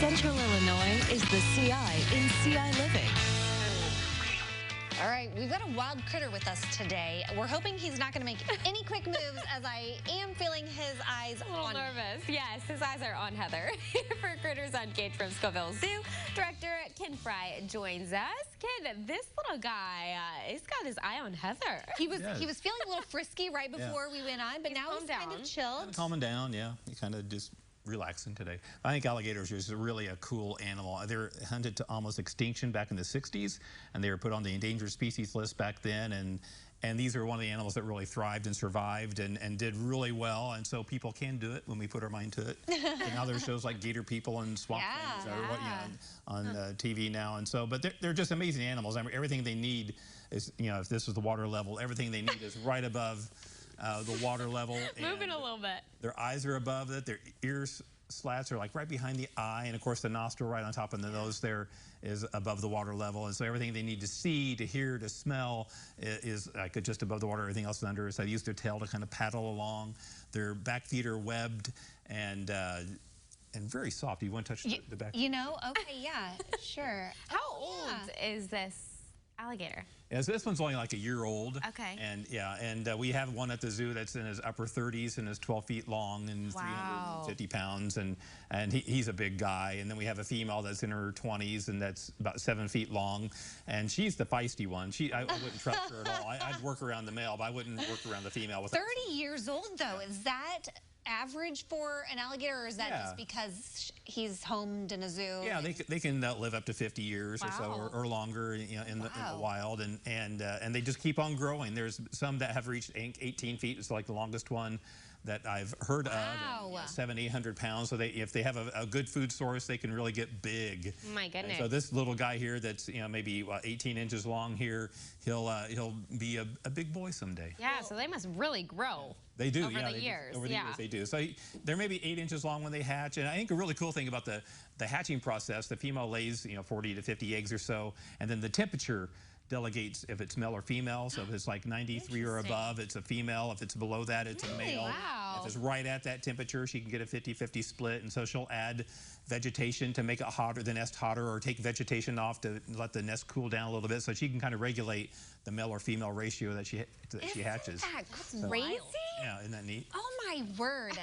Central Illinois is the CI in CI Living. All right, we've got a wild critter with us today. We're hoping he's not going to make any quick moves, as I am feeling his eyes a little on nervous. Yes, his eyes are on Heather. Here for Critters Uncaged from Scovill Zoo, director Ken Fry joins us. Ken, this little guy, he's got his eye on Heather. He was feeling a little frisky right before we went on, but now he's kind of chilled. Calming down, yeah. He kind of just relaxing today. I think alligators is really a cool animal. They're hunted to almost extinction back in the 60s, and they were put on the endangered species list back then, and these are one of the animals that really thrived and survived and did really well, and so people can do it when we put our mind to it. And now there's shows like Gator People and Swamp Things on TV now, and so, but they're just amazing animals. I mean, everything they need is, if this is the water level, everything they need is right above the water level. Moving a little bit. Their eyes are above it. Their ears slats are like right behind the eye, and of course the nostril right on top of the nose there is above the water level, and so everything they need to see, to hear, to smell is like just above the water. Everything else is under. So they use their tail to kind of paddle along. Their back feet are webbed and very soft. You want to touch the back? Okay, yeah, sure. How old is this alligator? Yeah, so this one's only like a year old. Okay. And we have one at the zoo that's in his upper 30s and is 12 feet long and 350 pounds, and he's a big guy. And then we have a female that's in her 20s and that's about 7 feet long, and she's the feisty one. I wouldn't trust her at all. I'd work around the male, but I wouldn't work around the female. 30 years old, though. Is that average for an alligator, or is that just because he's homed in a zoo? Yeah, they can live up to 50 years or so, or longer, in the wild, and they just keep on growing. There's some that have reached 18 feet. It's like the longest one that I've heard of. 700-800 pounds. So if they have a good food source, they can really get big. My goodness. And so this little guy here, that's maybe 18 inches long here, he'll be a big boy someday. Yeah. So they must really grow. They do, over the years. Over the years, they do. So they're maybe 8 inches long when they hatch. And I think a really cool thing about the hatching process, the female lays 40 to 50 eggs or so, and then the temperature delegates if it's male or female. So if it's like 93 or above, it's a female. If it's below that, it's a male. Wow. If it's right at that temperature, she can get a 50-50 split. And so she'll add vegetation to make it hotter, the nest hotter, or take vegetation off to let the nest cool down a little bit. So she can kind of regulate the male or female ratio that she hatches. That's crazy? Yeah, isn't that neat? Oh my word.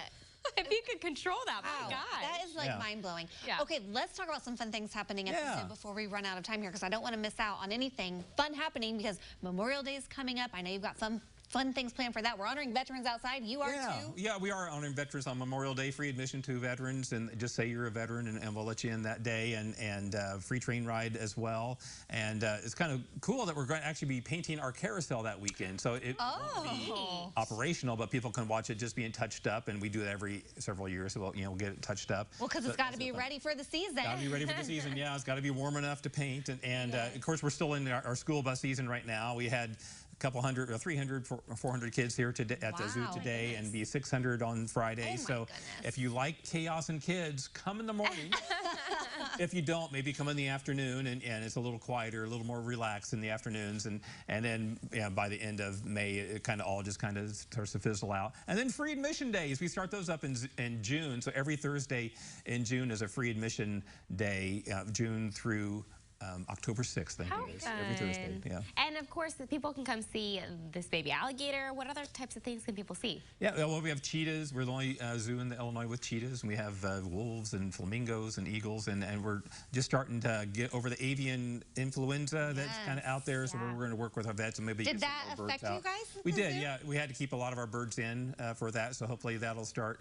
If you could control that, my God. That is like mind-blowing. Yeah. Okay, let's talk about some fun things happening at the zoo before we run out of time here, because I don't want to miss out on anything fun happening, because Memorial Day is coming up. I know you've got some fun things planned for that. We're honoring veterans outside. You are too? Yeah, we are honoring veterans on Memorial Day. Free admission to veterans, and just say you're a veteran, and we'll let you in that day, and free train ride as well. And it's kind of cool that we're going to actually be painting our carousel that weekend. So it won't be operational, but people can watch it just being touched up, and we do it every several years. So we'll get it touched up. Well, because it's got to be ready for the season. Got to be ready for the season. Yeah, it's got to be warm enough to paint, and of course we're still in our school bus season right now. We had a couple hundred, 300, 400 kids here today at the zoo today, and be 600 on Friday. So if you like chaos and kids, come in the morning. If you don't, maybe come in the afternoon, and it's a little quieter, a little more relaxed in the afternoons, and then by the end of May, it kind of all just kind of starts to fizzle out. And then free admission days, we start those up in June. So every Thursday in June is a free admission day, June through October 6th, I think it is. Every Thursday, And of course, the people can come see this baby alligator. What other types of things can people see? Yeah, well, we have cheetahs. We're the only zoo in Illinois with cheetahs. And we have wolves and flamingos and eagles, and we're just starting to get over the avian influenza that's kind of out there. So we're going to work with our vets and maybe get some more birds out. Did that affect you guys? We did, yeah. We had to keep a lot of our birds in for that, so hopefully that'll start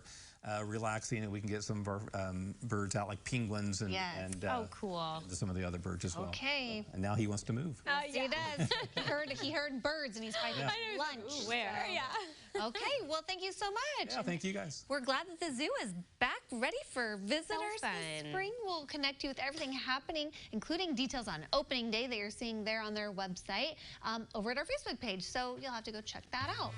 relaxing, and we can get some of our birds out, like penguins and some of the other birds as well. Okay. And now he wants to move. He does. He heard birds, and he's finding lunch. Where? Okay. Well, thank you so much. Yeah, thank you guys. We're glad that the zoo is back, ready for visitors this spring. We'll connect you with everything happening, including details on opening day that you're seeing there on their website over at our Facebook page. So you'll have to go check that out.